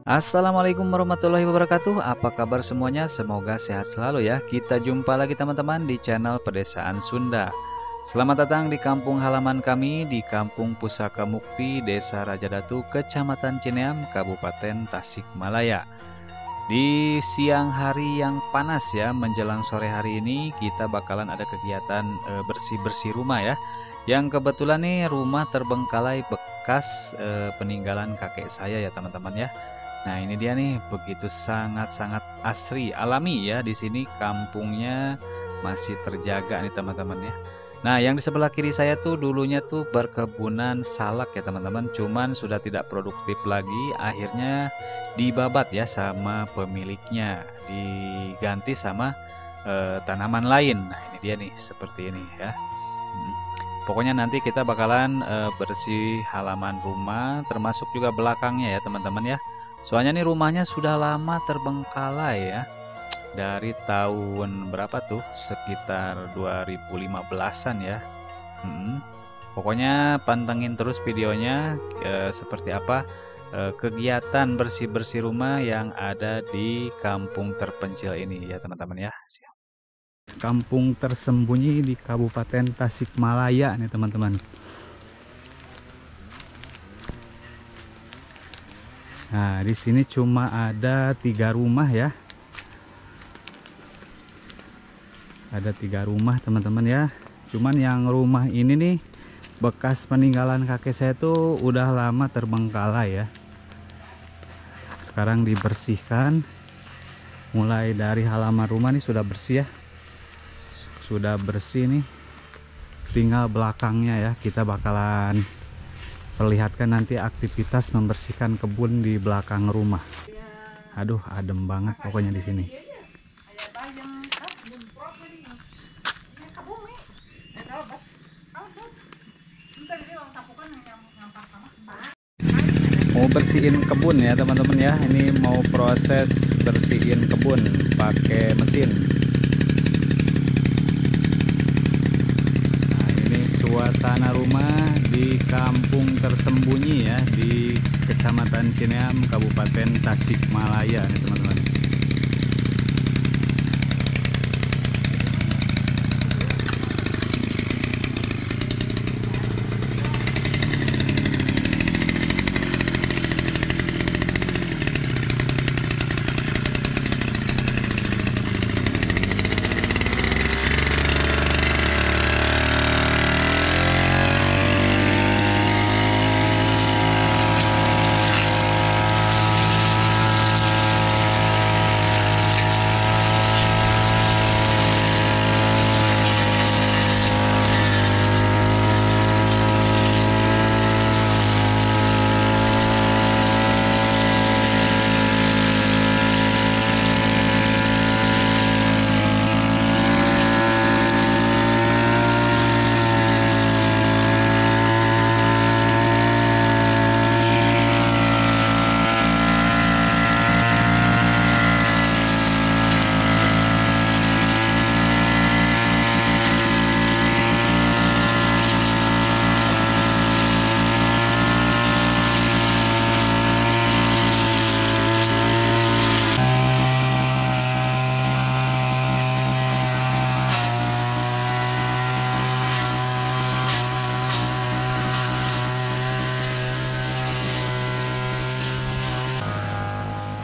Assalamualaikum warahmatullahi wabarakatuh. Apa kabar semuanya? Semoga sehat selalu ya. Kita jumpa lagi teman-teman di channel Pedesaan Sunda. Selamat datang di kampung halaman kami di Kampung Pusaka Mukti, Desa Rajadatu, Kecamatan Cineam, Kabupaten Tasikmalaya. Di siang hari yang panas ya, menjelang sore hari ini kita bakalan ada kegiatan bersih-bersih rumah ya. Yang kebetulan nih rumah terbengkalai bekas peninggalan kakek saya ya teman-teman ya. Nah, ini dia nih, begitu sangat-sangat asri, alami ya. Di sini kampungnya masih terjaga nih teman-teman ya. Nah, yang di sebelah kiri saya tuh dulunya tuh berkebunan salak ya teman-teman, cuman sudah tidak produktif lagi, akhirnya dibabat ya sama pemiliknya, diganti sama tanaman lain. Nah, ini dia nih, seperti ini ya. Mm. Pokoknya nanti kita bakalan bersih halaman rumah, termasuk juga belakangnya ya teman-teman ya. Soalnya nih rumahnya sudah lama terbengkalai ya. Dari tahun berapa tuh? Sekitar 2015-an ya. Mm. Pokoknya pantengin terus videonya seperti apa kegiatan bersih-bersih rumah yang ada di kampung terpencil ini ya teman-teman ya. Kampung tersembunyi di Kabupaten Tasikmalaya nih teman-teman. Nah, di sini cuma ada 3 rumah ya. Ada 3 rumah teman-teman ya. Cuman yang rumah ini nih bekas peninggalan kakek saya tuh udah lama terbengkalai ya. Sekarang dibersihkan. Mulai dari halaman rumah nih sudah bersih ya. Sudah bersih nih. Tinggal belakangnya ya, kita bakalan perlihatkan nanti aktivitas membersihkan kebun di belakang rumah. Aduh, adem banget pokoknya di sini. Mau bersihin kebun ya teman-teman ya. Ini mau proses bersihin kebun pakai mesin. Nah, ini suasana rumah di kampung tersembunyi ya di Kecamatan Cineam, Kabupaten Tasikmalaya nih teman-teman.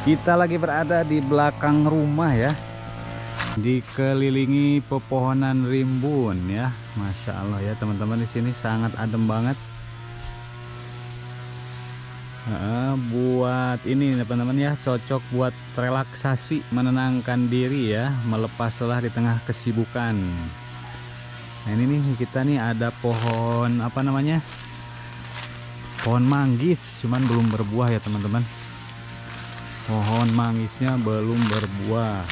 Kita lagi berada di belakang rumah ya, dikelilingi pepohonan rimbun ya. Masya Allah ya teman-teman, di sini sangat adem banget. Buat ini teman-teman ya, cocok buat relaksasi, menenangkan diri ya, melepas lelah di tengah kesibukan. Nah, ini nih kita nih ada pohon apa namanya, pohon manggis, cuman belum berbuah ya teman-teman. Pohon manggisnya belum berbuah.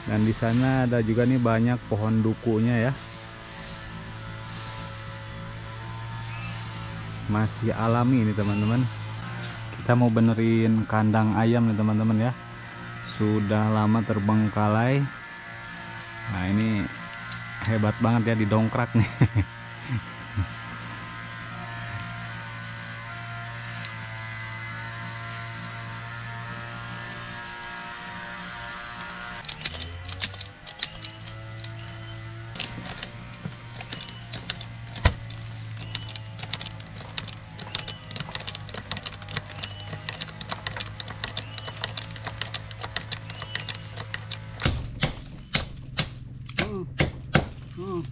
Dan di sana ada juga nih banyak pohon dukunya ya. Masih alami nih teman-teman. Kita mau benerin kandang ayam nih teman-teman ya. Sudah lama terbengkalai. Nah, ini hebat banget ya, didongkrak nih. Hmm.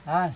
Ah.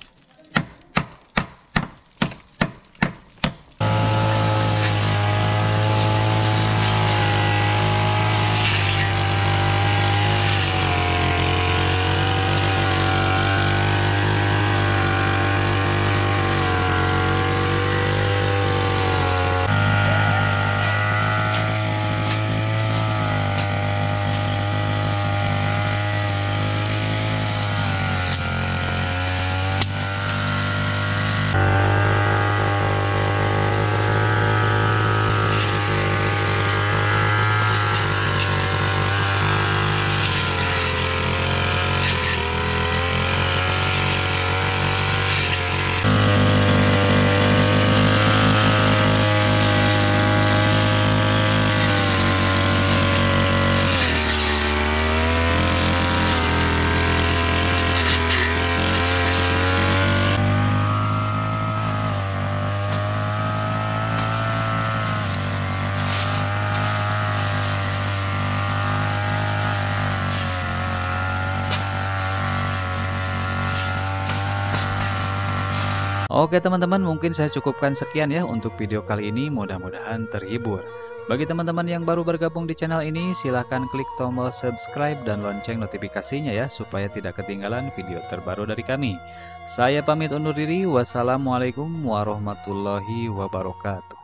Oke teman-teman, mungkin saya cukupkan sekian ya untuk video kali ini, mudah-mudahan terhibur. Bagi teman-teman yang baru bergabung di channel ini, silahkan klik tombol subscribe dan lonceng notifikasinya ya, supaya tidak ketinggalan video terbaru dari kami. Saya pamit undur diri, wassalamualaikum warahmatullahi wabarakatuh.